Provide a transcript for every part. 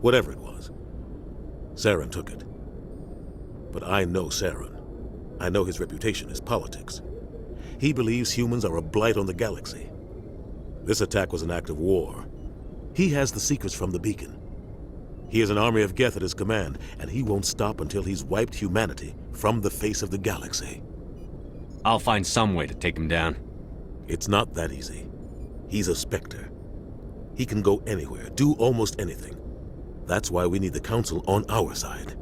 Whatever it was. Saren took it. But I know Saren. I know his reputation is politics. He believes humans are a blight on the galaxy. This attack was an act of war. He has the secrets from the beacon. He has an army of geth at his command, and he won't stop until he's wiped humanity from the face of the galaxy. I'll find some way to take him down. It's not that easy. He's a Spectre. He can go anywhere, do almost anything. That's why we need the Council on our side.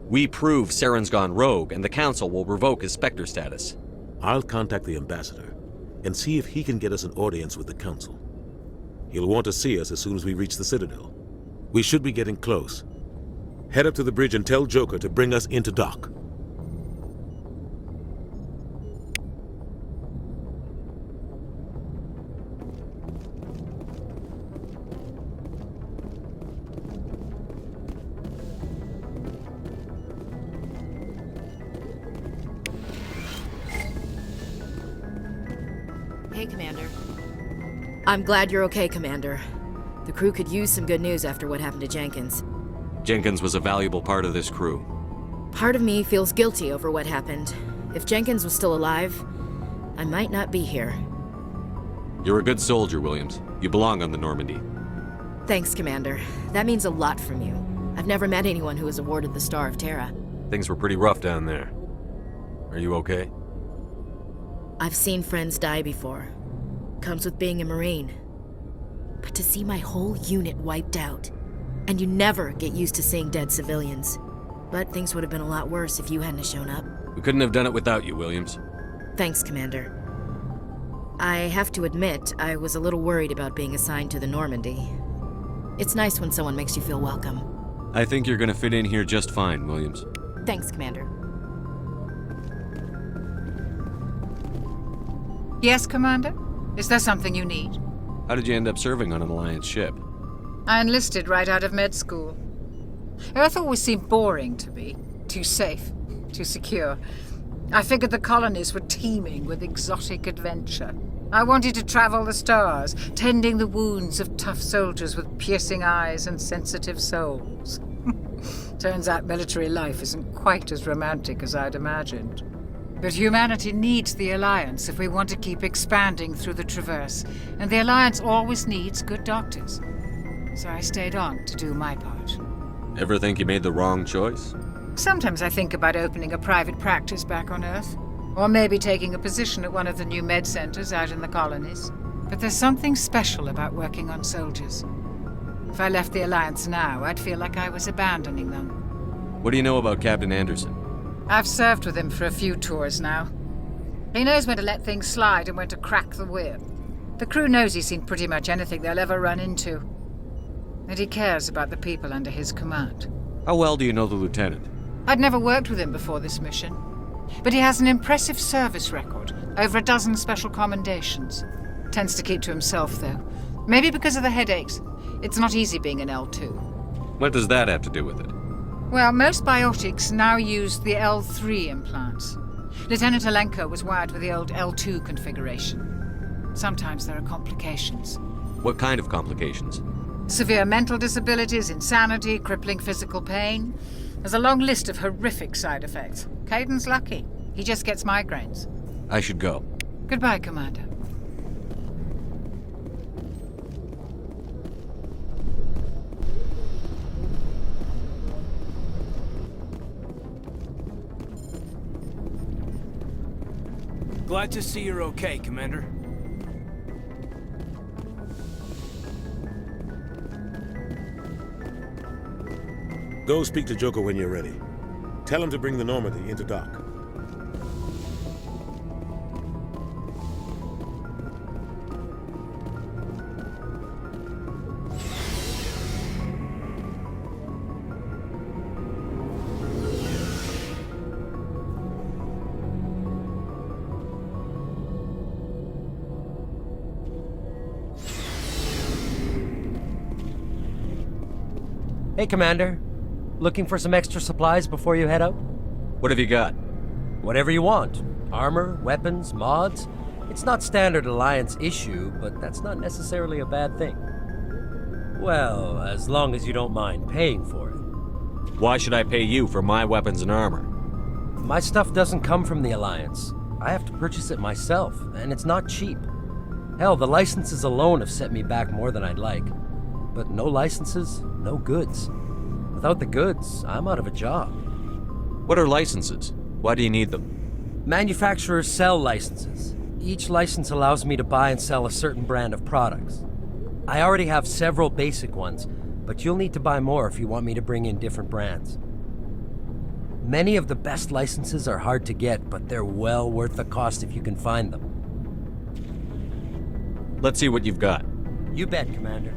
We prove Saren's gone rogue, and the Council will revoke his Spectre status. I'll contact the Ambassador and see if he can get us an audience with the Council. He'll want to see us as soon as we reach the Citadel. We should be getting close. Head up to the bridge and tell Joker to bring us into dock. Hey, Commander. I'm glad you're okay, Commander. The crew could use some good news after what happened to Jenkins. Jenkins was a valuable part of this crew. Part of me feels guilty over what happened. If Jenkins was still alive, I might not be here. You're a good soldier, Williams. You belong on the Normandy. Thanks, Commander. That means a lot from you. I've never met anyone who was awarded the Star of Terra. Things were pretty rough down there. Are you okay? I've seen friends die before. Comes with being a Marine. But to see my whole unit wiped out, and you never get used to seeing dead civilians. But things would have been a lot worse if you hadn't shown up. We couldn't have done it without you, Williams. Thanks, Commander. I have to admit, I was a little worried about being assigned to the Normandy. It's nice when someone makes you feel welcome. I think you're gonna fit in here just fine, Williams. Thanks, Commander. Yes, Commander? Is there something you need? How did you end up serving on an Alliance ship? I enlisted right out of med school. Earth always seemed boring to me. Too safe, too secure. I figured the colonies were teeming with exotic adventure. I wanted to travel the stars, tending the wounds of tough soldiers with piercing eyes and sensitive souls. Turns out military life isn't quite as romantic as I'd imagined. But humanity needs the Alliance if we want to keep expanding through the Traverse, and the Alliance always needs good doctors. So I stayed on to do my part. Ever think you made the wrong choice? Sometimes I think about opening a private practice back on Earth, or maybe taking a position at one of the new med centers out in the colonies. But there's something special about working on soldiers. If I left the Alliance now, I'd feel like I was abandoning them. What do you know about Captain Anderson? I've served with him for a few tours now. He knows when to let things slide and when to crack the whip. The crew knows he's seen pretty much anything they'll ever run into. And he cares about the people under his command. How well do you know the lieutenant? I'd never worked with him before this mission. But he has an impressive service record, over a dozen special commendations. Tends to keep to himself, though. Maybe because of the headaches. It's not easy being an L2. What does that have to do with it? Well, most biotics now use the L3 implants. Lieutenant Alenko was wired with the old L2 configuration. Sometimes there are complications. What kind of complications? Severe mental disabilities, insanity, crippling physical pain. There's a long list of horrific side effects. Caden's lucky. He just gets migraines. I should go. Goodbye, Commander. Glad to see you're okay, Commander. Go speak to Joker when you're ready. Tell him to bring the Normandy into dock. Hey, Commander. Looking for some extra supplies before you head out? What have you got? Whatever you want. Armor, weapons, mods. It's not standard Alliance issue, but that's not necessarily a bad thing. Well, as long as you don't mind paying for it. Why should I pay you for my weapons and armor? My stuff doesn't come from the Alliance. I have to purchase it myself, and it's not cheap. Hell, the licenses alone have set me back more than I'd like. But no licenses, no goods. Without the goods, I'm out of a job. What are licenses? Why do you need them? Manufacturers sell licenses. Each license allows me to buy and sell a certain brand of products. I already have several basic ones, but you'll need to buy more if you want me to bring in different brands. Many of the best licenses are hard to get, but they're well worth the cost if you can find them. Let's see what you've got. You bet, Commander.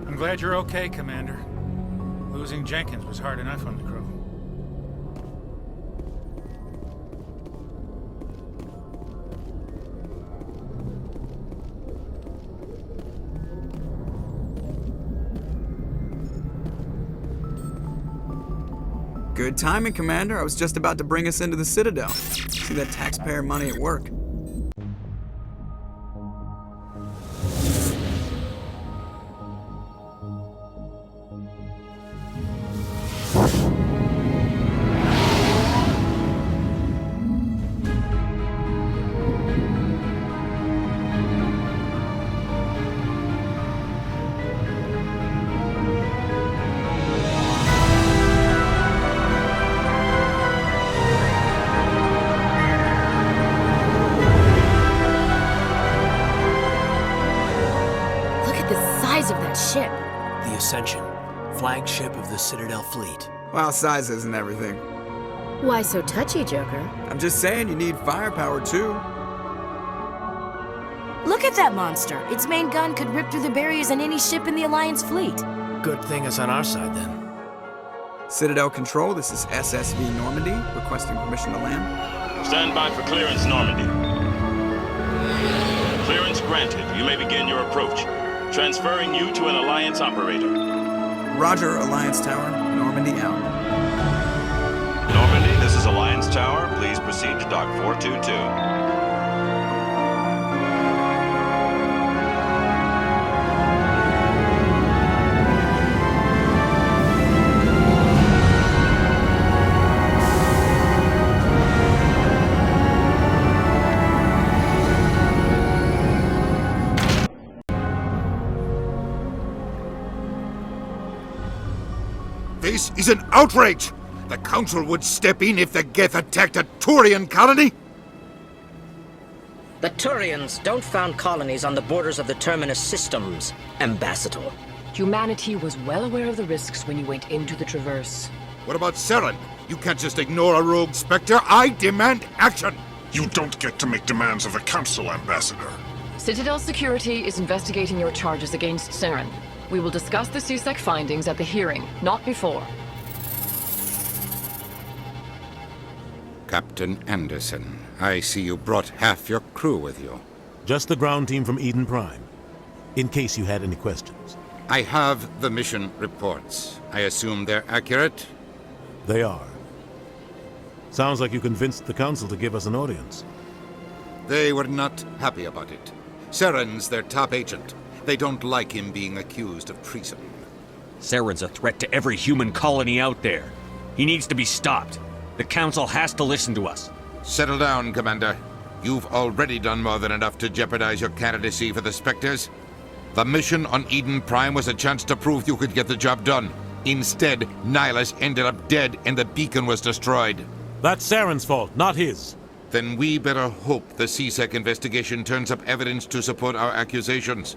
I'm glad you're okay, Commander. Losing Jenkins was hard enough on the crew. Good timing, Commander. I was just about to bring us into the Citadel. See that taxpayer money at work. Ship. The Ascension, flagship of the Citadel fleet. Well, size isn't everything. Why so touchy, Joker? I'm just saying you need firepower, too. Look at that monster. Its main gun could rip through the barriers in any ship in the Alliance fleet. Good thing it's on our side, then. Citadel Control, this is SSV Normandy, requesting permission to land. Stand by for clearance, Normandy. Clearance granted. You may begin your approach. Transferring you to an Alliance operator. Roger, Alliance Tower. Normandy out. Normandy, this is Alliance Tower. Please proceed to Dock 422. This is an outrage! The Council would step in if the Geth attacked a Turian colony? The Turians don't found colonies on the borders of the Terminus systems, Ambassador. Humanity was well aware of the risks when you went into the Traverse. What about Saren? You can't just ignore a rogue Spectre. I demand action! You don't get to make demands of the Council, Ambassador. Citadel Security is investigating your charges against Saren. We will discuss the CSEC findings at the hearing, not before. Captain Anderson, I see you brought half your crew with you. Just the ground team from Eden Prime, in case you had any questions. I have the mission reports. I assume they're accurate? They are. Sounds like you convinced the Council to give us an audience. They were not happy about it. Saren's their top agent. They don't like him being accused of treason. Saren's a threat to every human colony out there. He needs to be stopped. The Council has to listen to us. Settle down, Commander. You've already done more than enough to jeopardize your candidacy for the Spectres. The mission on Eden Prime was a chance to prove you could get the job done. Instead, Nihilus ended up dead and the beacon was destroyed. That's Saren's fault, not his. Then we better hope the CSEC investigation turns up evidence to support our accusations.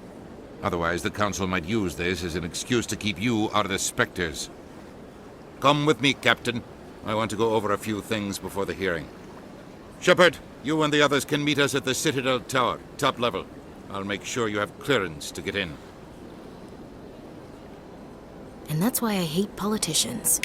Otherwise, the Council might use this as an excuse to keep you out of the Spectres. Come with me, Captain. I want to go over a few things before the hearing. Shepard, you and the others can meet us at the Citadel Tower, top level. I'll make sure you have clearance to get in. And that's why I hate politicians.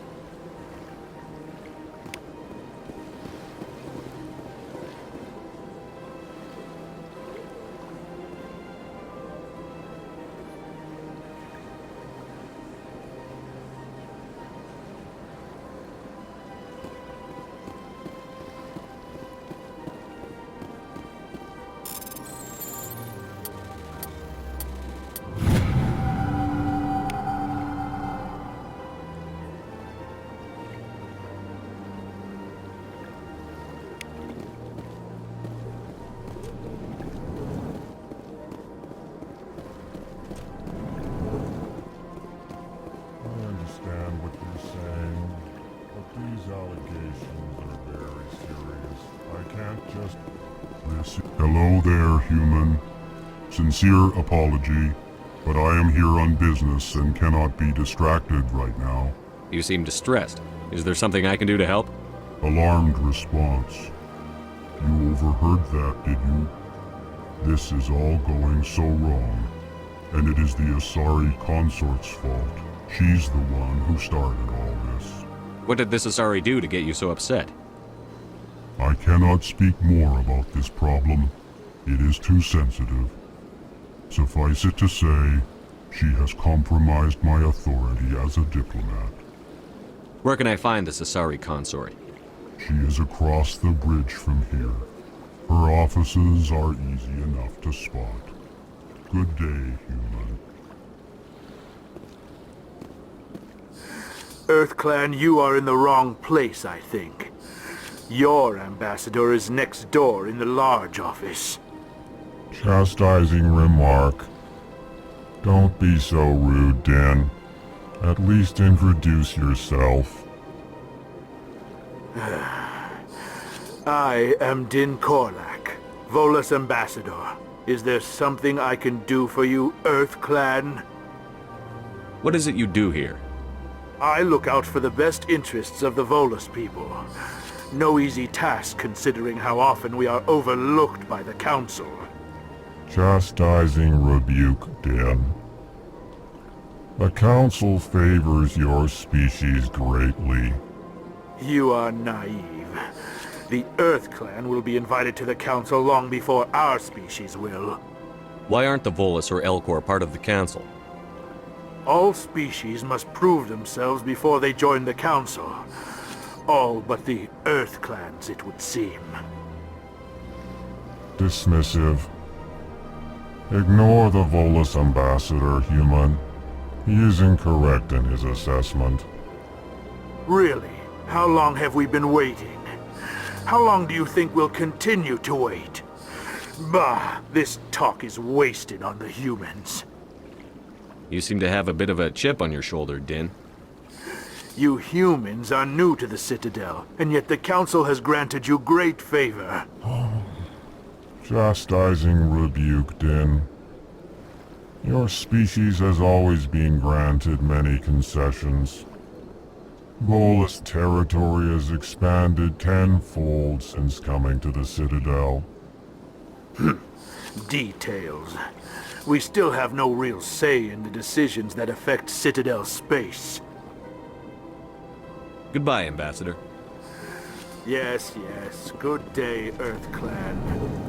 Hello there, human. Sincere apology, but I am here on business and cannot be distracted right now. You seem distressed. Is there something I can do to help? Alarmed response. You overheard that, did you? This is all going so wrong, and it is the Asari consort's fault. She's the one who started all this. What did this Asari do to get you so upset? I cannot speak more about this problem. It is too sensitive. Suffice it to say, she has compromised my authority as a diplomat. Where can I find this Asari consort? She is across the bridge from here. Her offices are easy enough to spot. Good day, human. EarthClan, you are in the wrong place, I think. Your ambassador is next door in the large office. Chastising remark. Don't be so rude, Din. At least introduce yourself. I am Din Korlak, Volus ambassador. Is there something I can do for you, EarthClan? What is it you do here? I look out for the best interests of the Volus people. No easy task considering how often we are overlooked by the Council. Chastising rebuke, Din. The Council favors your species greatly. You are naive. The EarthClan will be invited to the Council long before our species will. Why aren't the Volus or Elcor part of the Council? All species must prove themselves before they join the Council. All but the EarthClans, it would seem. Dismissive. Ignore the Volus ambassador, human. He is incorrect in his assessment. Really? How long have we been waiting? How long do you think we'll continue to wait? Bah, this talk is wasted on the humans. You seem to have a bit of a chip on your shoulder, Din. You humans are new to the Citadel, and yet the Council has granted you great favor. Chastising rebuke, Din. Your species has always been granted many concessions. Bolus territory has expanded tenfold since coming to the Citadel. Details. We still have no real say in the decisions that affect Citadel space. Goodbye, Ambassador. Yes, yes. Good day, Earth Clan.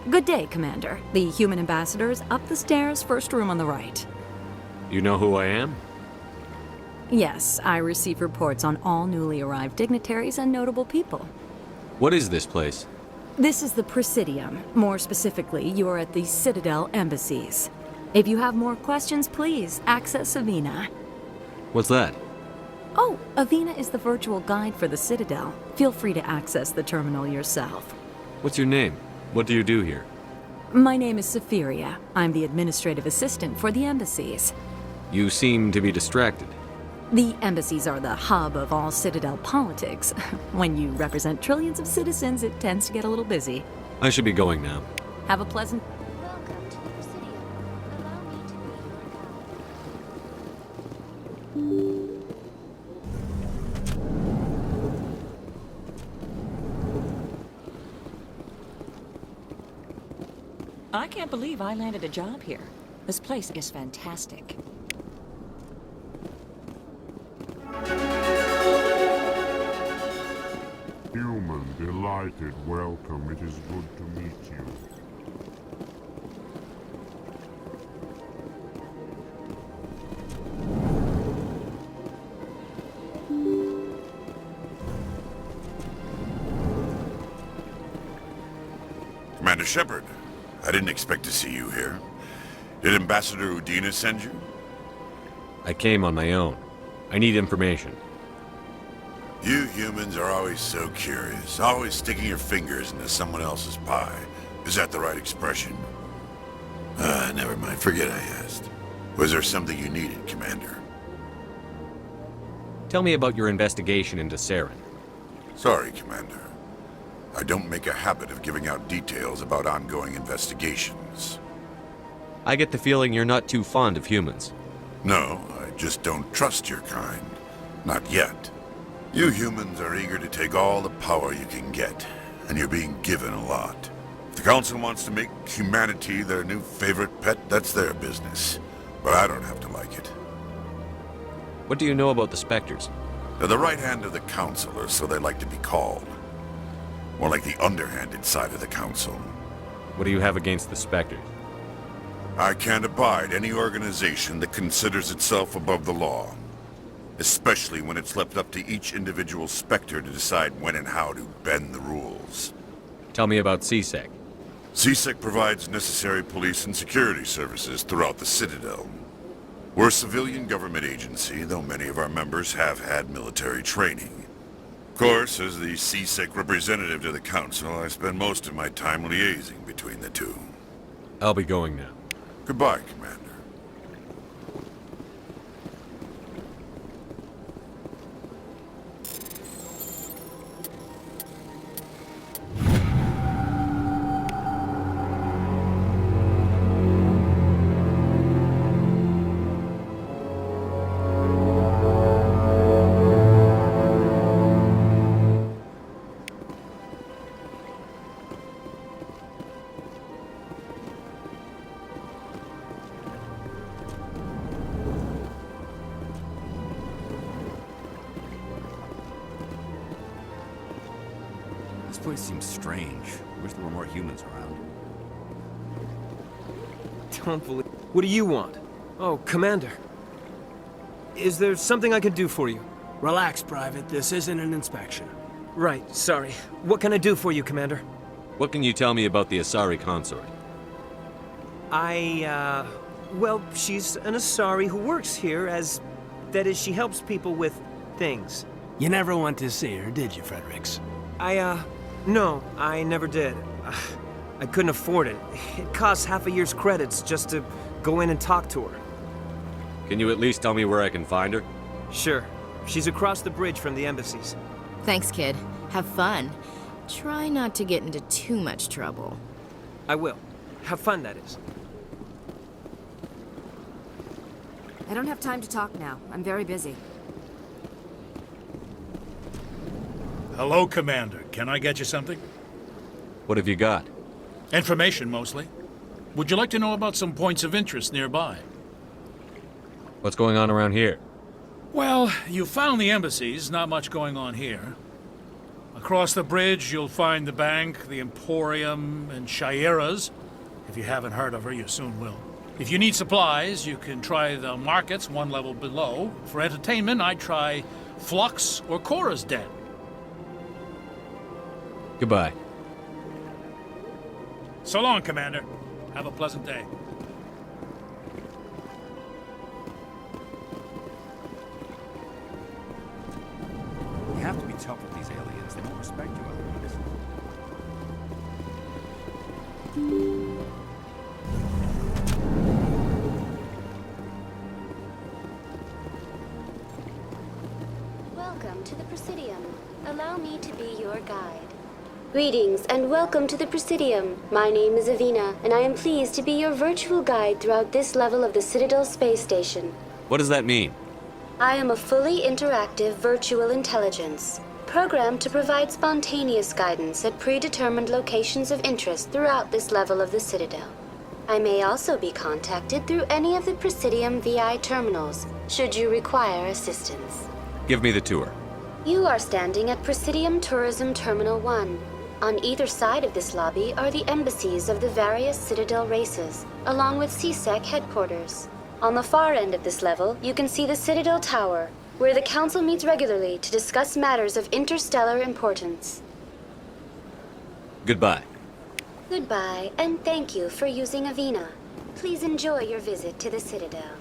Good day, Commander. The human ambassador is up the stairs, first room on the right. You know who I am? Yes, I receive reports on all newly arrived dignitaries and notable people. What is this place? This is the Presidium. More specifically, you are at the Citadel embassies. If you have more questions, please access Avina. What's that? Oh, Avina is the virtual guide for the Citadel. Feel free to access the terminal yourself. What's your name? What do you do here? My name is Safiria. I'm the administrative assistant for the embassies. You seem to be distracted. The embassies are the hub of all Citadel politics. When you represent trillions of citizens, it tends to get a little busy. I should be going now. Have a pleasant... Welcome to the Presidium. Allow me to be your guide. I can't believe I landed a job here. This place is fantastic. Human, delighted, welcome. It is good to meet you. Commander Shepard, I didn't expect to see you here. Did Ambassador Udina send you? I came on my own. I need information. You humans are always so curious, always sticking your fingers into someone else's pie. Is that the right expression? Never mind, forget I asked. Was there something you needed, Commander? Tell me about your investigation into Saren. Sorry, Commander. I don't make a habit of giving out details about ongoing investigations. I get the feeling you're not too fond of humans. No, I just don't trust your kind. Not yet. You humans are eager to take all the power you can get, and you're being given a lot. If the Council wants to make humanity their new favorite pet, that's their business. But I don't have to like it. What do you know about the Spectres? They're the right hand of the Council, or so they like to be called. More like the underhanded side of the Council. What do you have against the Spectres? I can't abide any organization that considers itself above the law. Especially when it's left up to each individual Spectre to decide when and how to bend the rules. Tell me about CSEC. CSEC provides necessary police and security services throughout the Citadel. We're a civilian government agency, though many of our members have had military training. Of course, as the CSEC representative to the Council, I spend most of my time liaising between the two. I'll be going now. Goodbye, Commander. This place seems strange. I wish there were more humans around. Don't believe... What do you want? Oh, Commander. Is there something I can do for you? Relax, Private. This isn't an inspection. Right, sorry. What can I do for you, Commander? What can you tell me about the Asari consort? Well, she's an Asari who works here as... That is, she helps people with things. You never went to see her, did you, Fredericks? No, I never did. I couldn't afford it. It costs half a year's credits just to go in and talk to her. Can you at least tell me where I can find her? Sure. She's across the bridge from the embassies. Thanks, kid. Have fun. Try not to get into too much trouble. I will. Have fun, that is. I don't have time to talk now. I'm very busy. Hello, Commander. Can I get you something? What have you got? Information, mostly. Would you like to know about some points of interest nearby? What's going on around here? Well, you found the embassies. Not much going on here. Across the bridge, you'll find the bank, the Emporium, and Shayera's. If you haven't heard of her, you soon will. If you need supplies, you can try the markets one level below. For entertainment, I'd try Flux or Cora's Den. Goodbye. So long, Commander. Have a pleasant day. You have to be tough with these aliens. They won't respect you otherwise. Welcome to the Presidium. Allow me to be your guide. Greetings and welcome to the Presidium. My name is Avina, and I am pleased to be your virtual guide throughout this level of the Citadel space station. What does that mean? I am a fully interactive virtual intelligence, programmed to provide spontaneous guidance at predetermined locations of interest throughout this level of the Citadel. I may also be contacted through any of the Presidium VI terminals, should you require assistance. Give me the tour. You are standing at Presidium Tourism Terminal 1. On either side of this lobby are the embassies of the various Citadel races, along with CSEC headquarters. On the far end of this level, you can see the Citadel Tower, where the Council meets regularly to discuss matters of interstellar importance. Goodbye. Goodbye, and thank you for using Avina. Please enjoy your visit to the Citadel.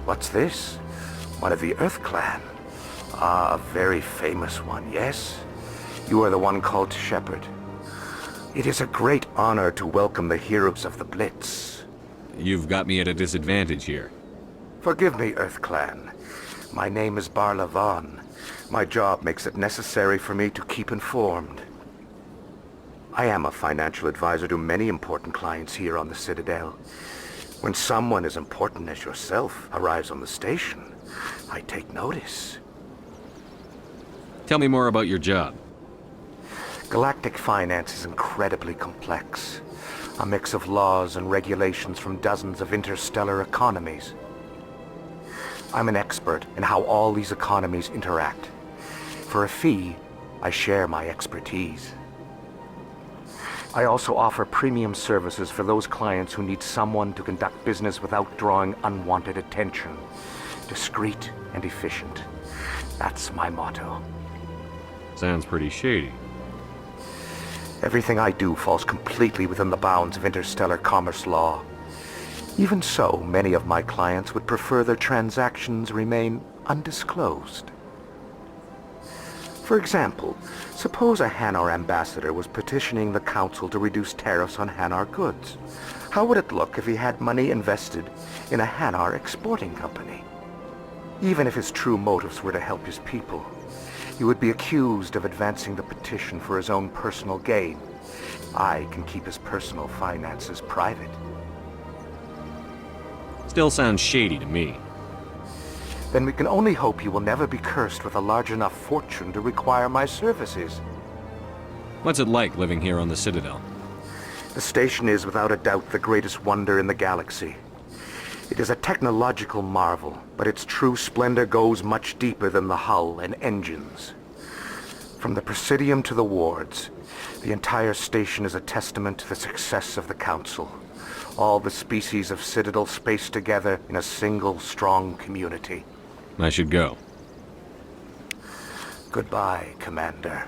What's this? One of the Earth Clan. Ah, a very famous one, yes? You are the one called Shepard. It is a great honor to welcome the heroes of the Blitz. You've got me at a disadvantage here. Forgive me, Earth Clan. My name is Barla Vaughn. My job makes it necessary for me to keep informed. I am a financial advisor to many important clients here on the Citadel. When someone as important as yourself arrives on the station, I take notice. Tell me more about your job. Galactic finance is incredibly complex. A mix of laws and regulations from dozens of interstellar economies. I'm an expert in how all these economies interact. For a fee, I share my expertise. I also offer premium services for those clients who need someone to conduct business without drawing unwanted attention. Discreet and efficient. That's my motto. Sounds pretty shady. Everything I do falls completely within the bounds of interstellar commerce law. Even so, many of my clients would prefer their transactions remain undisclosed. For example, suppose a Hanar ambassador was petitioning the Council to reduce tariffs on Hanar goods. How would it look if he had money invested in a Hanar exporting company? Even if his true motives were to help his people, he would be accused of advancing the petition for his own personal gain. I can keep his personal finances private. Still sounds shady to me. Then we can only hope he will never be cursed with a large enough fortune to require my services. What's it like living here on the Citadel? The station is without a doubt the greatest wonder in the galaxy. It is a technological marvel, but its true splendor goes much deeper than the hull and engines. From the Presidium to the wards, the entire station is a testament to the success of the Council. All the species of Citadel spaced together in a single strong community. I should go. Goodbye, Commander.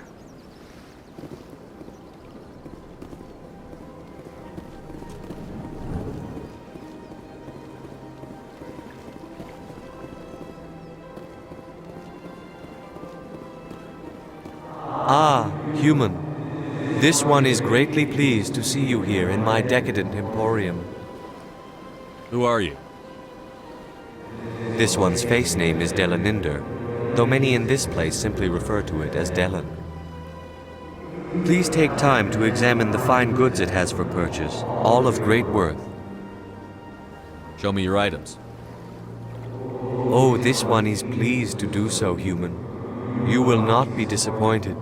Ah, human. This one is greatly pleased to see you here in my decadent emporium. Who are you? This one's face name is Delaninder, though many in this place simply refer to it as Delan. Please take time to examine the fine goods it has for purchase, all of great worth. Show me your items. Oh, this one is pleased to do so, human. You will not be disappointed.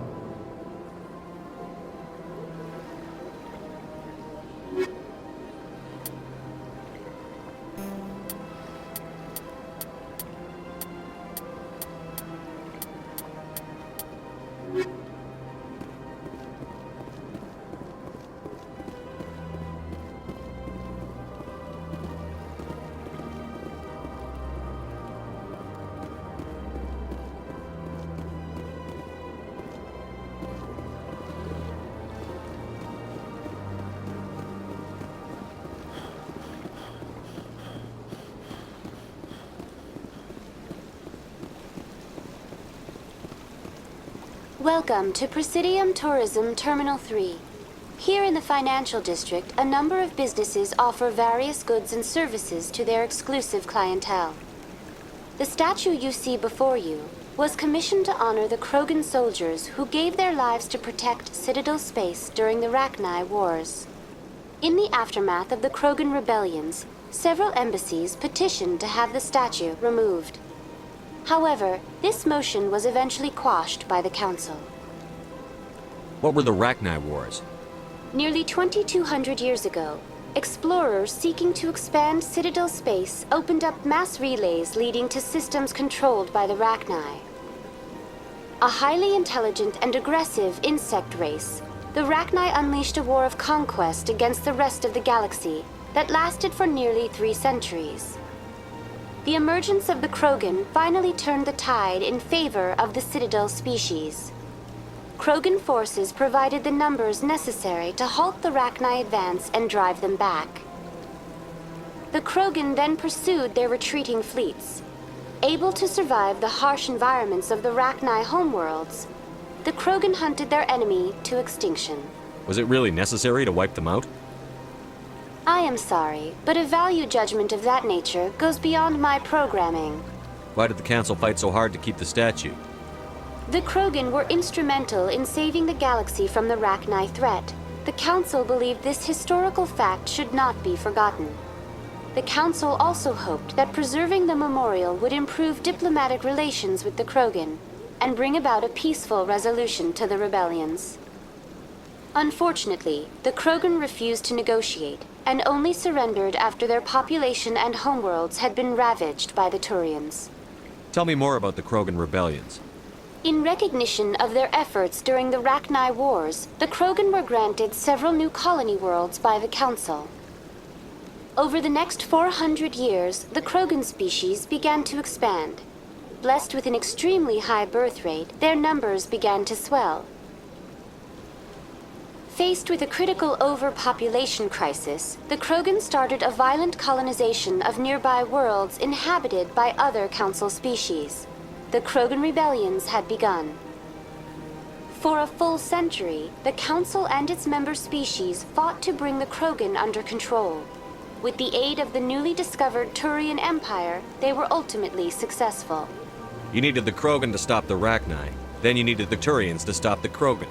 Welcome to Presidium Tourism Terminal 3. Here in the financial district, a number of businesses offer various goods and services to their exclusive clientele. The statue you see before you was commissioned to honor the Krogan soldiers who gave their lives to protect Citadel space during the Rachni Wars. In the aftermath of the Krogan rebellions, several embassies petitioned to have the statue removed. However, this motion was eventually quashed by the Council. What were the Rachni Wars? Nearly 2,200 years ago, explorers seeking to expand Citadel space opened up mass relays leading to systems controlled by the Rachni. A highly intelligent and aggressive insect race, the Rachni unleashed a war of conquest against the rest of the galaxy that lasted for nearly 3 centuries. The emergence of the Krogan finally turned the tide in favor of the Citadel species. Krogan forces provided the numbers necessary to halt the Rachni advance and drive them back. The Krogan then pursued their retreating fleets. Able to survive the harsh environments of the Rachni homeworlds, the Krogan hunted their enemy to extinction. Was it really necessary to wipe them out? I am sorry, but a value judgment of that nature goes beyond my programming. Why did the Council fight so hard to keep the statue? The Krogan were instrumental in saving the galaxy from the Rachni threat. The Council believed this historical fact should not be forgotten. The Council also hoped that preserving the memorial would improve diplomatic relations with the Krogan and bring about a peaceful resolution to the rebellions. Unfortunately, the Krogan refused to negotiate and only surrendered after their population and homeworlds had been ravaged by the Turians. Tell me more about the Krogan rebellions. In recognition of their efforts during the Rachni Wars, the Krogan were granted several new colony worlds by the Council. Over the next 400 years, the Krogan species began to expand. Blessed with an extremely high birth rate, their numbers began to swell. Faced with a critical overpopulation crisis, the Krogan started a violent colonization of nearby worlds inhabited by other Council species. The Krogan rebellions had begun. For a full century, the Council and its member species fought to bring the Krogan under control. With the aid of the newly discovered Turian Empire, they were ultimately successful. You needed the Krogan to stop the Rachni. Then you needed the Turians to stop the Krogan.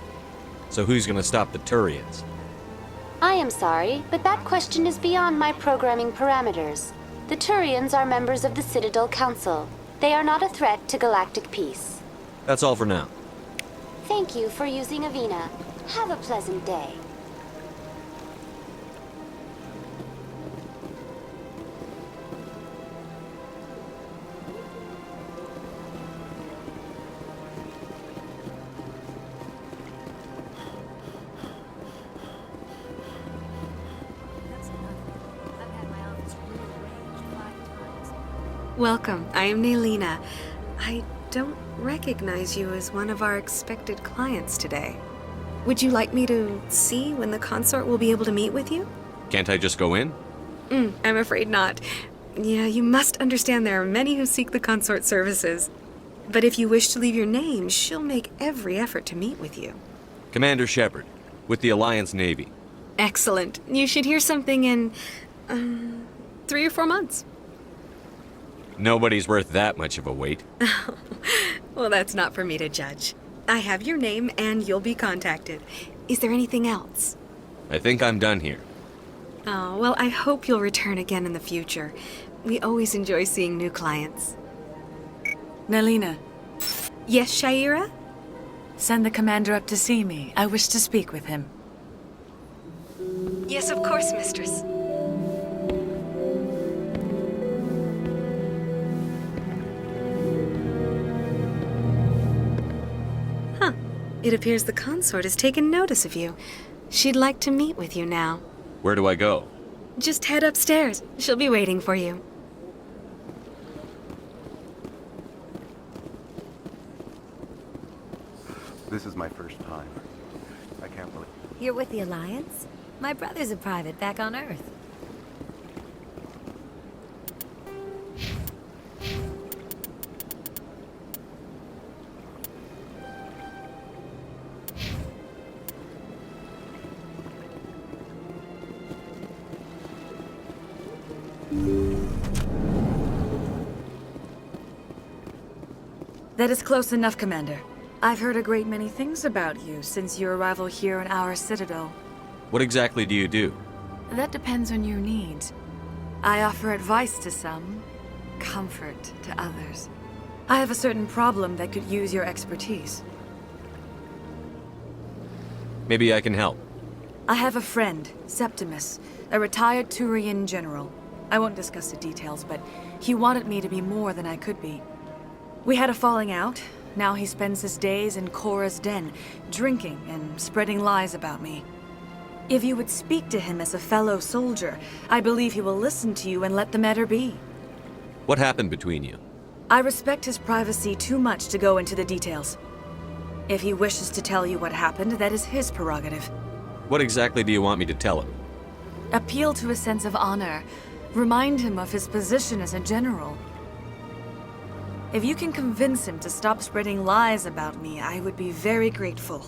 So who's gonna stop the Turians? I am sorry, but that question is beyond my programming parameters. The Turians are members of the Citadel Council. They are not a threat to galactic peace. That's all for now. Thank you for using Avina. Have a pleasant day. Welcome. I am Naylina. I don't recognize you as one of our expected clients today. Would you like me to see when the consort will be able to meet with you? Can't I just go in? I'm afraid not. Yeah, you must understand there are many who seek the consort services. But if you wish to leave your name, she'll make every effort to meet with you. Commander Shepard, with the Alliance Navy. Excellent. You should hear something in 3 or 4 months. Nobody's worth that much of a wait. Well, that's not for me to judge. I have your name and you'll be contacted. Is there anything else? I think I'm done here. Oh, well, I hope you'll return again in the future. We always enjoy seeing new clients. Naylina. Yes, Shaira? Send the commander up to see me. I wish to speak with him. Yes, of course, mistress. It appears the consort has taken notice of you. She'd like to meet with you now. Where do I go? Just head upstairs. She'll be waiting for you. This is my first time. I can't believe... You're with the Alliance? My brother's a private back on Earth. That is close enough, Commander. I've heard a great many things about you since your arrival here in our Citadel. What exactly do you do? That depends on your needs. I offer advice to some, comfort to others. I have a certain problem that could use your expertise. Maybe I can help. I have a friend, Septimus, a retired Turian general. I won't discuss the details, but he wanted me to be more than I could be. We had a falling out. Now he spends his days in Korra's den, drinking and spreading lies about me. If you would speak to him as a fellow soldier, I believe he will listen to you and let the matter be. What happened between you? I respect his privacy too much to go into the details. If he wishes to tell you what happened, that is his prerogative. What exactly do you want me to tell him? Appeal to his sense of honor. Remind him of his position as a general. If you can convince him to stop spreading lies about me, I would be very grateful.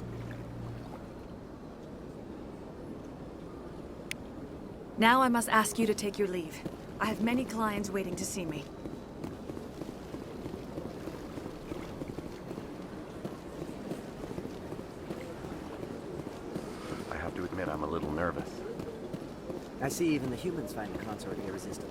Now I must ask you to take your leave. I have many clients waiting to see me. I have to admit I'm a little nervous. I see even the humans find the consort irresistible.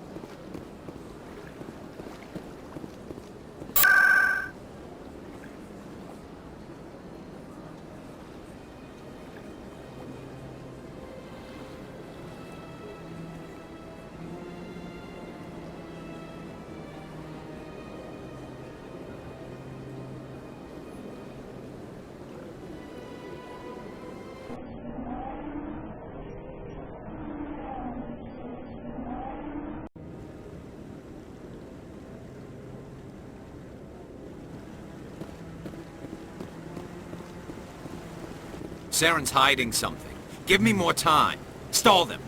Saren's hiding something. Give me more time. Stall them.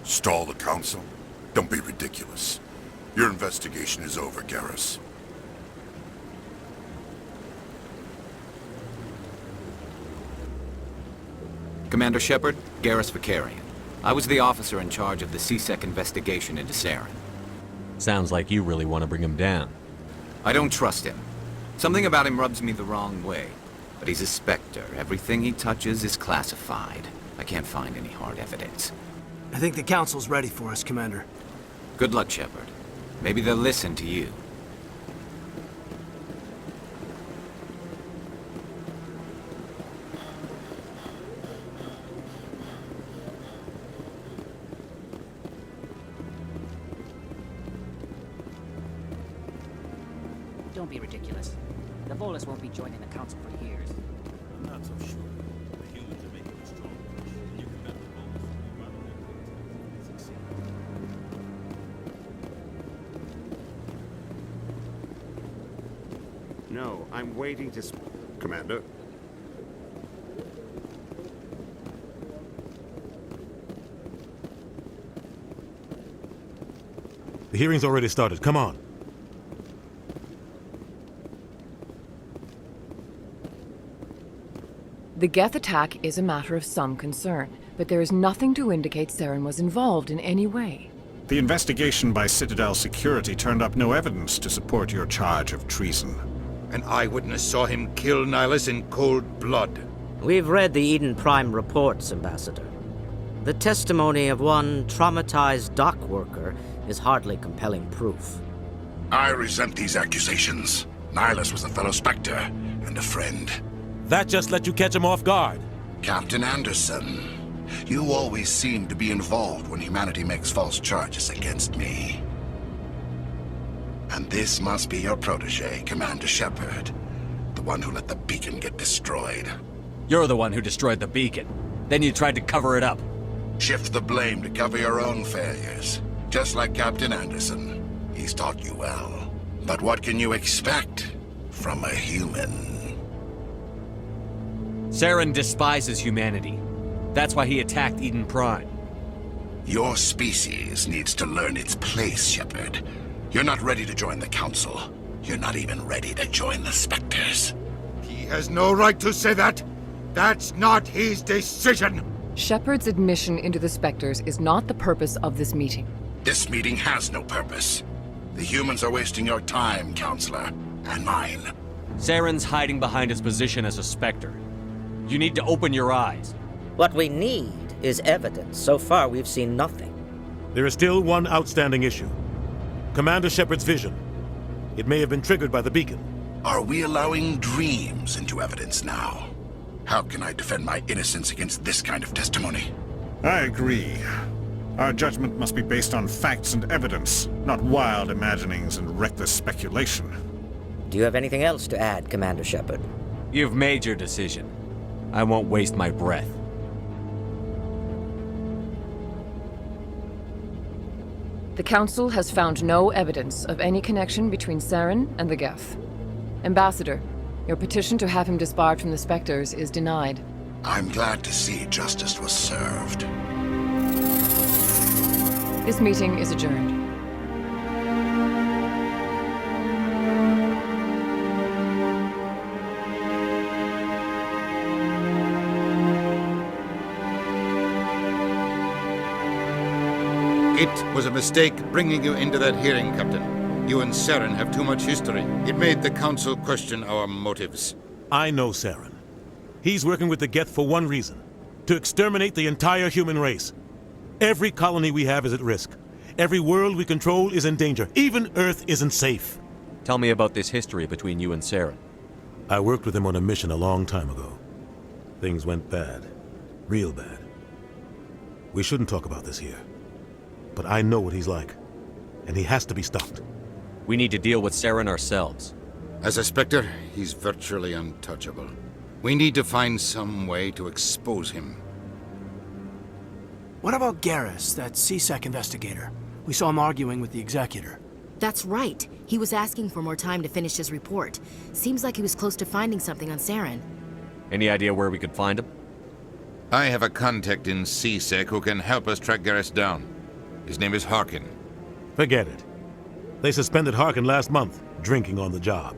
Stall the Council? Don't be ridiculous. Your investigation is over, Garrus. Commander Shepard, Garrus Vicarian. I was the officer in charge of the CSEC investigation into Saren. Sounds like you really want to bring him down. I don't trust him. Something about him rubs me the wrong way. But he's a Spectre. Everything he touches is classified. I can't find any hard evidence. I think the Council's ready for us, Commander. Good luck, Shepard. Maybe they'll listen to you. Don't be ridiculous. The Volus won't be joining the Council for years. I'm not so sure. The humans are making it strong. You can bet the Volus will be running it. Succeed. No, I'm waiting to... Commander? The hearing's already started. Come on. The geth attack is a matter of some concern, but there is nothing to indicate Saren was involved in any way. The investigation by Citadel Security turned up no evidence to support your charge of treason. An eyewitness saw him kill Nihilus in cold blood. We've read the Eden Prime reports, Ambassador. The testimony of one traumatized dock worker is hardly compelling proof. I resent these accusations. Nihilus was a fellow Spectre and a friend. That just let you catch him off guard. Captain Anderson, you always seem to be involved when humanity makes false charges against me. And this must be your protege, Commander Shepard, the one who let the beacon get destroyed. You're the one who destroyed the beacon. Then you tried to cover it up. Shift the blame to cover your own failures. Just like Captain Anderson. He's taught you well. But what can you expect from a human? Saren despises humanity. That's why he attacked Eden Prime. Your species needs to learn its place, Shepard. You're not ready to join the Council. You're not even ready to join the Spectres. He has no right to say that. That's not his decision. Shepard's admission into the Spectres is not the purpose of this meeting. This meeting has no purpose. The humans are wasting your time, Counselor, and mine. Saren's hiding behind his position as a Spectre. You need to open your eyes. What we need is evidence. So far, we've seen nothing. There is still one outstanding issue. Commander Shepard's vision. It may have been triggered by the beacon. Are we allowing dreams into evidence now? How can I defend my innocence against this kind of testimony? I agree. Our judgment must be based on facts and evidence, not wild imaginings and reckless speculation. Do you have anything else to add, Commander Shepard? You've made your decision. I won't waste my breath. The Council has found no evidence of any connection between Saren and the geth. Ambassador, your petition to have him disbarred from the Spectres is denied. I'm glad to see justice was served. This meeting is adjourned. It was a mistake bringing you into that hearing, Captain. You and Saren have too much history. It made the Council question our motives. I know Saren. He's working with the geth for one reason. To exterminate the entire human race. Every colony we have is at risk. Every world we control is in danger. Even Earth isn't safe. Tell me about this history between you and Saren. I worked with him on a mission a long time ago. Things went bad. Real bad. We shouldn't talk about this here. But I know what he's like. And he has to be stopped. We need to deal with Saren ourselves. As a Spectre, he's virtually untouchable. We need to find some way to expose him. What about Garrus, that CSEC investigator? We saw him arguing with the Executor. That's right. He was asking for more time to finish his report. Seems like he was close to finding something on Saren. Any idea where we could find him? I have a contact in CSEC who can help us track Garrus down. His name is Harkin. Forget it. They suspended Harkin last month, drinking on the job.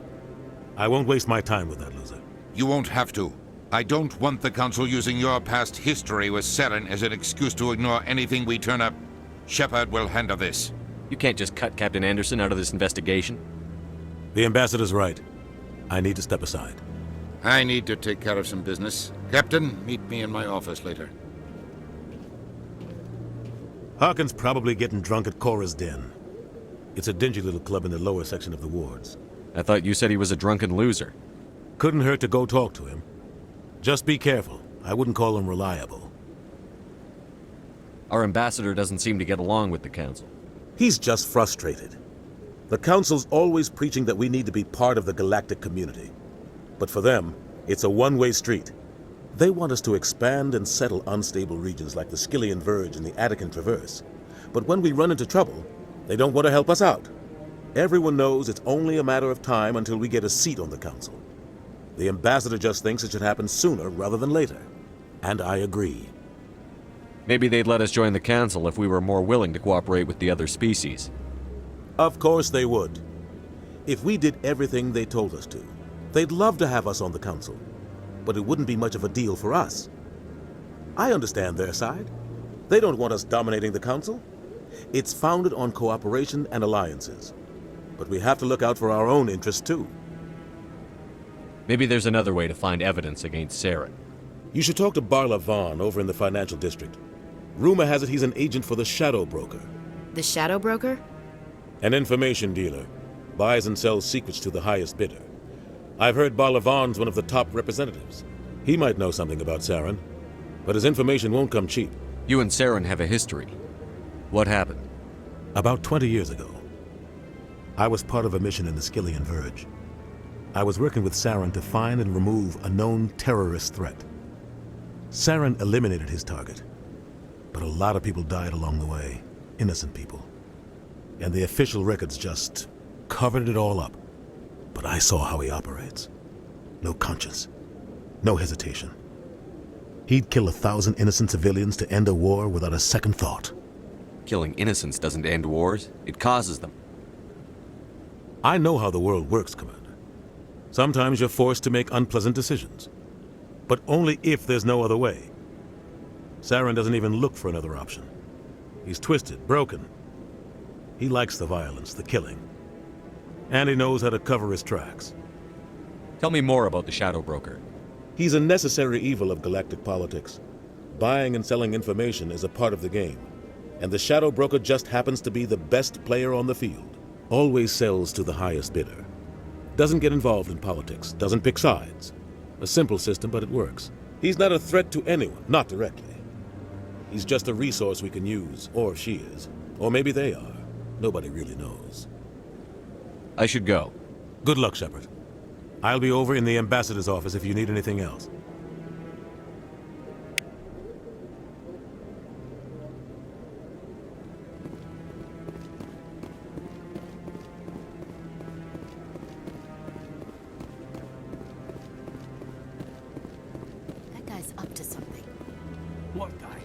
I won't waste my time with that loser. You won't have to. I don't want the Council using your past history with Saren as an excuse to ignore anything we turn up. Shepard will handle this. You can't just cut Captain Anderson out of this investigation. The ambassador's right. I need to step aside. I need to take care of some business. Captain, meet me in my office later. Harkin's probably getting drunk at Cora's Den. It's a dingy little club in the lower section of the wards. I thought you said he was a drunken loser. Couldn't hurt to go talk to him. Just be careful. I wouldn't call him reliable. Our ambassador doesn't seem to get along with the Council. He's just frustrated. The Council's always preaching that we need to be part of the galactic community. But for them, it's a one-way street. They want us to expand and settle unstable regions like the Skillian Verge and the Attican Traverse. But when we run into trouble, they don't want to help us out. Everyone knows it's only a matter of time until we get a seat on the Council. The ambassador just thinks it should happen sooner rather than later. And I agree. Maybe they'd let us join the Council if we were more willing to cooperate with the other species. Of course they would. If we did everything they told us to, they'd love to have us on the Council. But it wouldn't be much of a deal for us. I understand their side. They don't want us dominating the Council. It's founded on cooperation and alliances. But we have to look out for our own interests too. Maybe there's another way to find evidence against Saren. You should talk to Barla Vaughn over in the financial district. Rumor has it he's an agent for the Shadow Broker. The Shadow Broker? An information dealer. Buys and sells secrets to the highest bidder. I've heard Barla Vaughn's one of the top representatives. He might know something about Saren, but his information won't come cheap. You and Saren have a history. What happened? About 20 years ago, I was part of a mission in the Skillian Verge. I was working with Saren to find and remove a known terrorist threat. Saren eliminated his target, but a lot of people died along the way, innocent people. And the official records just covered it all up. But I saw how he operates. No conscience, no hesitation. He'd kill 1,000 innocent civilians to end a war without a second thought. Killing innocents doesn't end wars, it causes them. I know how the world works, Commander. Sometimes you're forced to make unpleasant decisions. But only if there's no other way. Saren doesn't even look for another option. He's twisted, broken. He likes the violence, the killing. And he knows how to cover his tracks. Tell me more about the Shadow Broker. He's a necessary evil of galactic politics. Buying and selling information is a part of the game. And the Shadow Broker just happens to be the best player on the field. Always sells to the highest bidder. Doesn't get involved in politics, doesn't pick sides. A simple system, but it works. He's not a threat to anyone, not directly. He's just a resource we can use, or she is. Or maybe they are. Nobody really knows. I should go. Good luck, Shepard. I'll be over in the ambassador's office if you need anything else. That guy's up to something. What guy?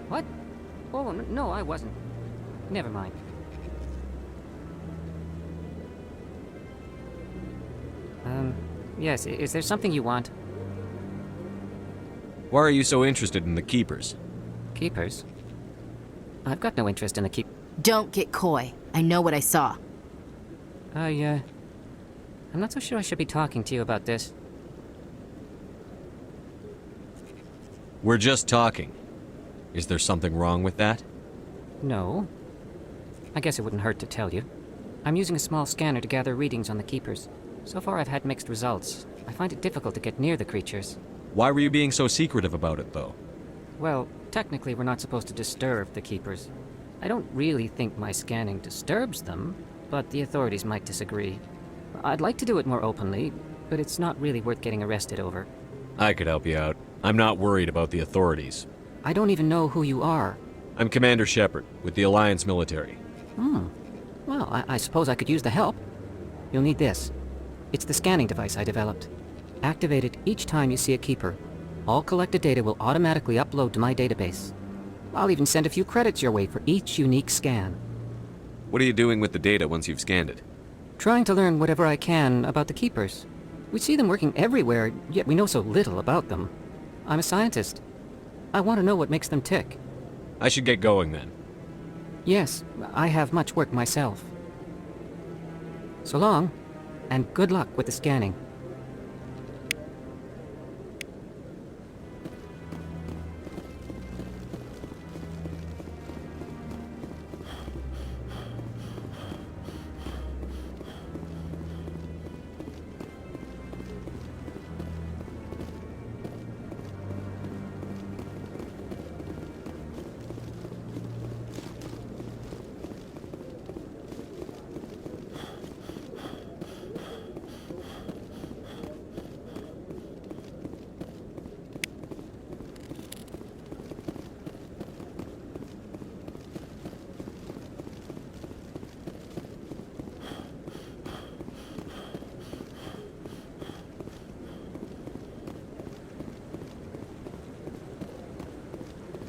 What? Oh, no, I wasn't. Never mind. Yes, is there something you want? Why are you so interested in the Keepers? Keepers? I've got no interest in the keep... Don't get coy. I know what I saw. I'm not so sure I should be talking to you about this. We're just talking. Is there something wrong with that? No. I guess it wouldn't hurt to tell you. I'm using a small scanner to gather readings on the Keepers. So far I've had mixed results. I find it difficult to get near the creatures. Why were you being so secretive about it, though? Well, technically we're not supposed to disturb the Keepers. I don't really think my scanning disturbs them, but the authorities might disagree. I'd like to do it more openly, but it's not really worth getting arrested over. I could help you out. I'm not worried about the authorities. I don't even know who you are. I'm Commander Shepard, with the Alliance military. Well, I suppose I could use the help. You'll need this. It's the scanning device I developed. Activate it each time you see a Keeper. All collected data will automatically upload to my database. I'll even send a few credits your way for each unique scan. What are you doing with the data once you've scanned it? Trying to learn whatever I can about the Keepers. We see them working everywhere, yet we know so little about them. I'm a scientist. I want to know what makes them tick. I should get going then. Yes, I have much work myself. So long, and good luck with the scanning.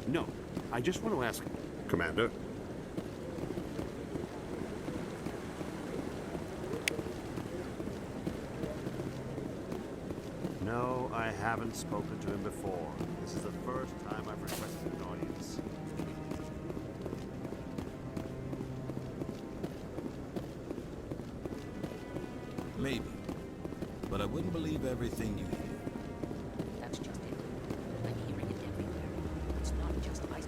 No, I just want to ask... Commander? No, I haven't spoken to him before. This is the first time I've requested an audience. Maybe. But I wouldn't believe everything you hear. That's just it. I'm hearing it everywhere. It's not just ice.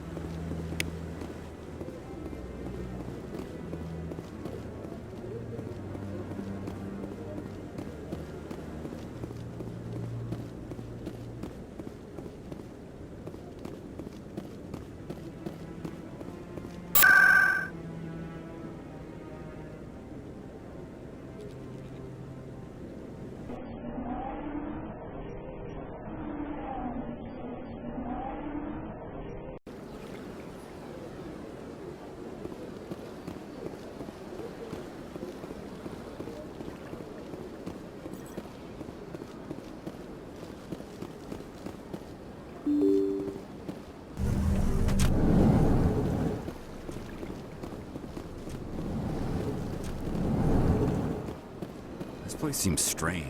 This place seems strange.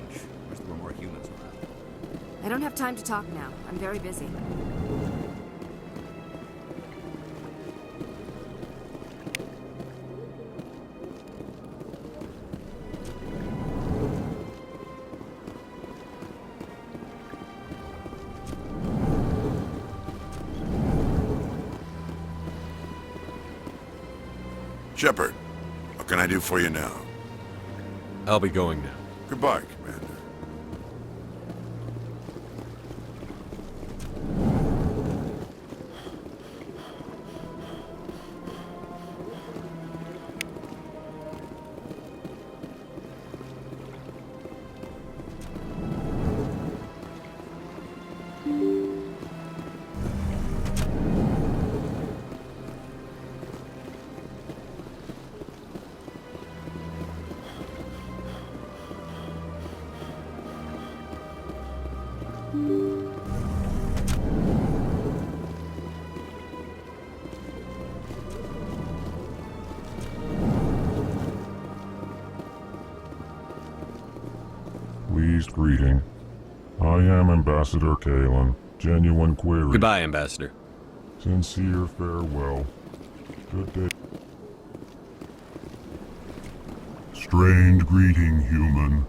Wish there were more humans around. I don't have time to talk now. I'm very busy. Shepard, what can I do for you now? I'll be going now. Goodbye, Commander. Pleased greeting. I am Ambassador Kalen. Genuine query. Goodbye, Ambassador. Sincere farewell. Good day. Strange greeting, human.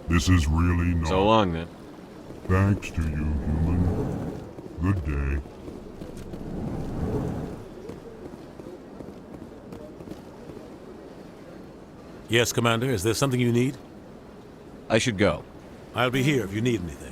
This is really not... So long, then. Thanks to you, human. Good day. Yes, Commander. Is there something you need? I should go. I'll be here if you need anything.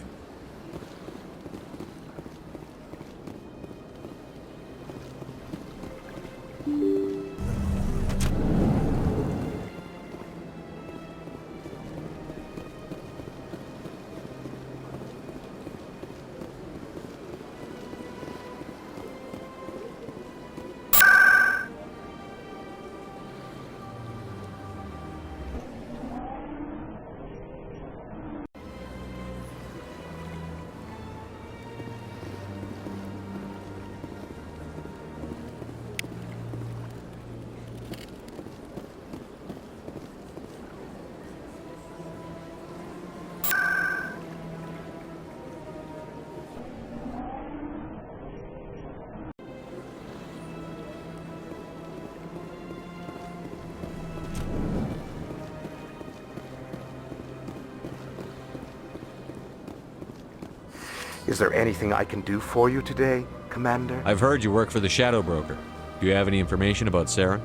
Is there anything I can do for you today, Commander? I've heard you work for the Shadow Broker. Do you have any information about Saren?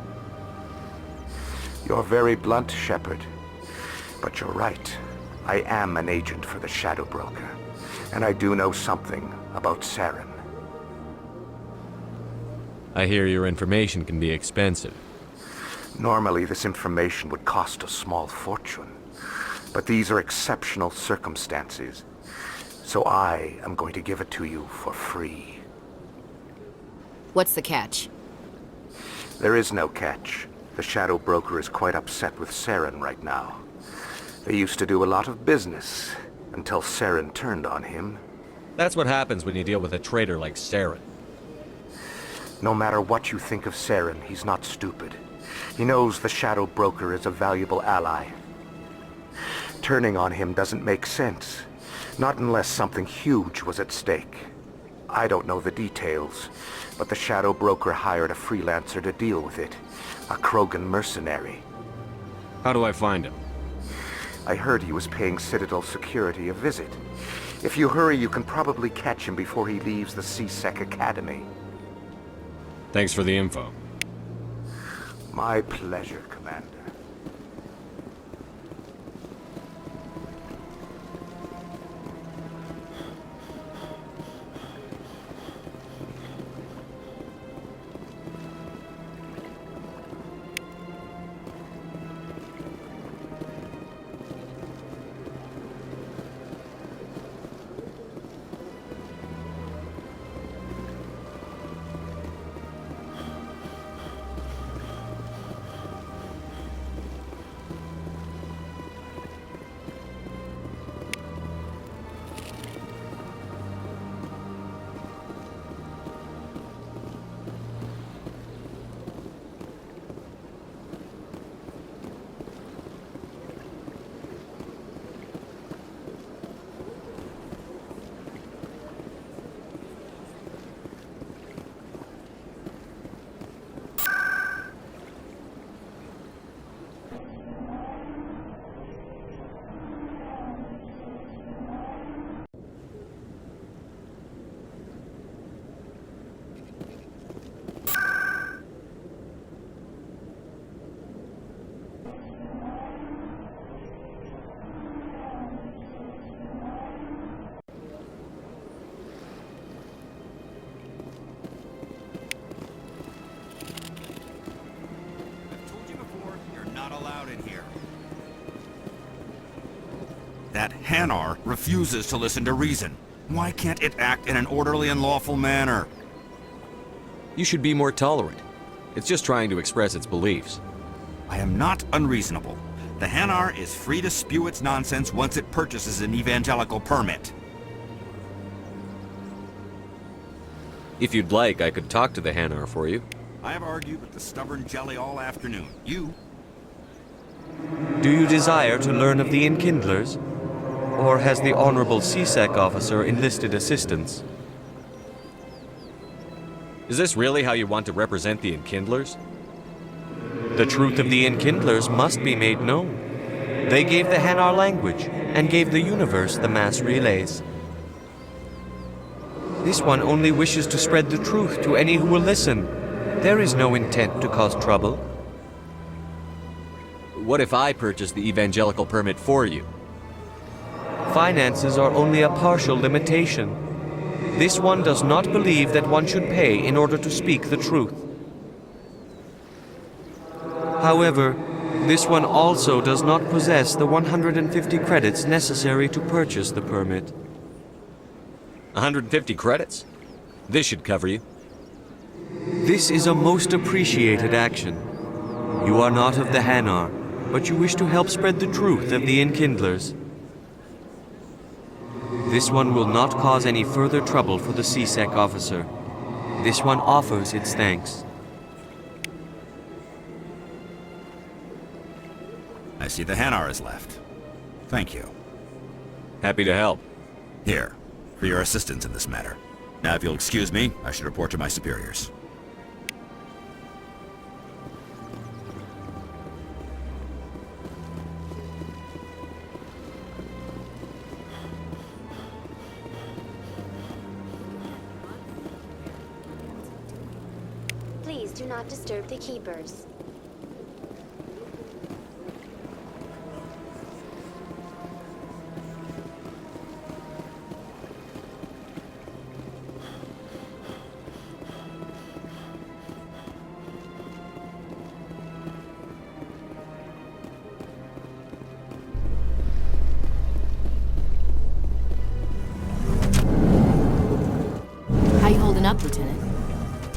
You're very blunt, Shepard. But you're right. I am an agent for the Shadow Broker. And I do know something about Saren. I hear your information can be expensive. Normally, this information would cost a small fortune. But these are exceptional circumstances. So I am going to give it to you for free. What's the catch? There is no catch. The Shadow Broker is quite upset with Saren right now. They used to do a lot of business, until Saren turned on him. That's what happens when you deal with a traitor like Saren. No matter what you think of Saren, he's not stupid. He knows the Shadow Broker is a valuable ally. Turning on him doesn't make sense. Not unless something huge was at stake. I don't know the details, but the Shadow Broker hired a freelancer to deal with it. A Krogan mercenary. How do I find him? I heard he was paying Citadel security a visit. If you hurry, you can probably catch him before he leaves the C-Sec Academy. Thanks for the info. My pleasure, Commander. That Hanar refuses to listen to reason. Why can't it act in an orderly and lawful manner? You should be more tolerant. It's just trying to express its beliefs. I am not unreasonable. The Hanar is free to spew its nonsense once it purchases an evangelical permit. If you'd like, I could talk to the Hanar for you. I have argued with the stubborn jelly all afternoon. You? Do you desire to learn of the Enkindlers? Or has the Honorable C-Sec officer enlisted assistance? Is this really how you want to represent the Enkindlers? The truth of the Enkindlers must be made known. They gave the Hanar language, and gave the universe the mass relays. This one only wishes to spread the truth to any who will listen. There is no intent to cause trouble. What if I purchase the evangelical permit for you? Finances are only a partial limitation. This one does not believe that one should pay in order to speak the truth. However, this one also does not possess the 150 credits necessary to purchase the permit. 150 credits? This should cover you. This is a most appreciated action. You are not of the Hanar, but you wish to help spread the truth of the Enkindlers. This one will not cause any further trouble for the C-Sec officer. This one offers its thanks. I see the Hanar is left. Thank you. Happy to help. Here, for your assistance in this matter. Now, if you'll excuse me, I should report to my superiors. do not disturb the keepers. How you holding up, Lieutenant?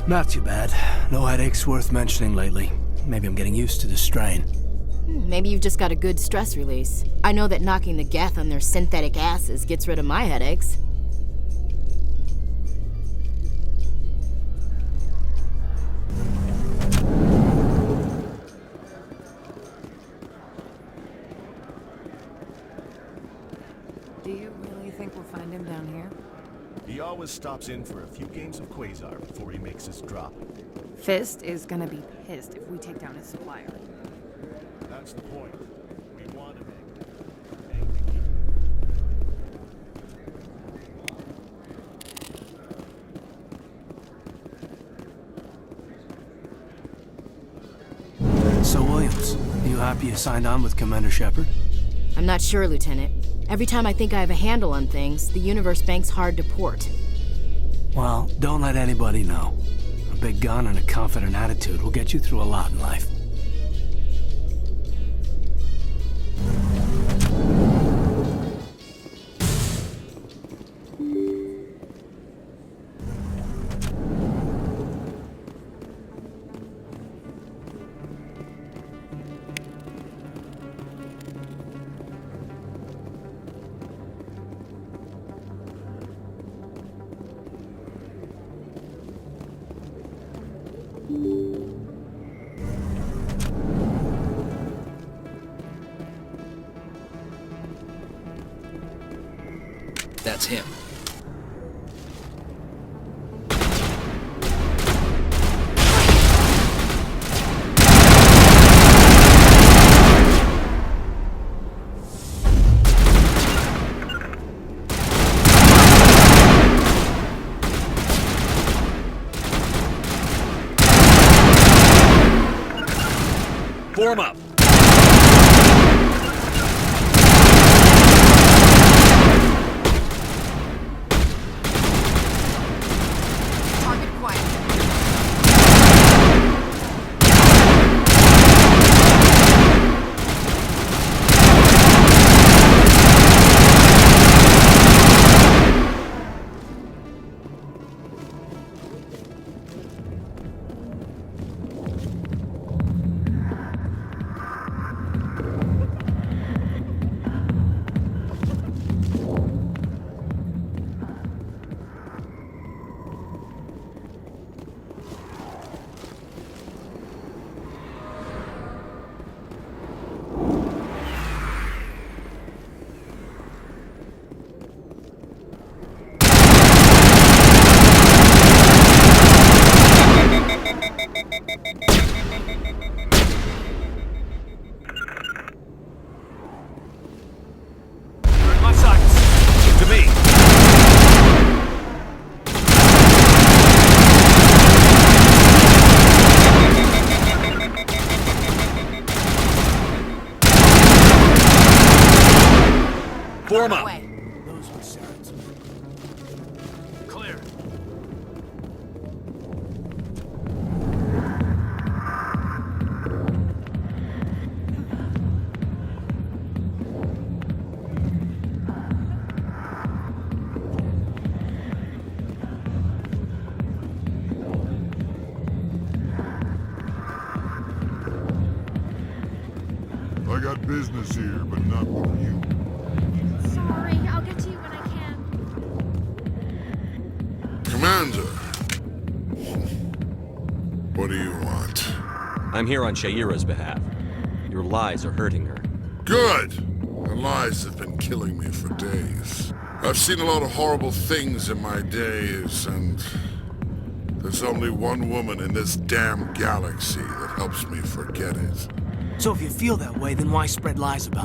Not too bad. No headaches worth mentioning lately. Maybe I'm getting used to the strain. Maybe you've just got a good stress release. I know that knocking the geth on their synthetic asses gets rid of my headaches. Do you really think we'll find him down here? He always stops in for a few games of Quasar before he makes his drop. Fist is gonna be pissed if we take down his supplier. That's the point. We want to make So, Williams, you happy you signed on with Commander Shepard? I'm not sure, Lieutenant. Every time I think I have a handle on things, the universe bank's hard to port. Well, don't let anybody know. A big gun and a confident attitude will get you through a lot in life. That's him. Form up! Target quiet. My sights! To me! Form up! Those were Saren's. Clear. I got business here, but not with you. Sorry, I'll get to you when I can. Commander! What do you want? I'm here on Shayira's behalf. Your lies are hurting her. Good! Her lies have been killing me for days. I've seen a lot of horrible things in my days, and there's only one woman in this damn galaxy that helps me forget it. So if you feel that way, then why spread lies about it?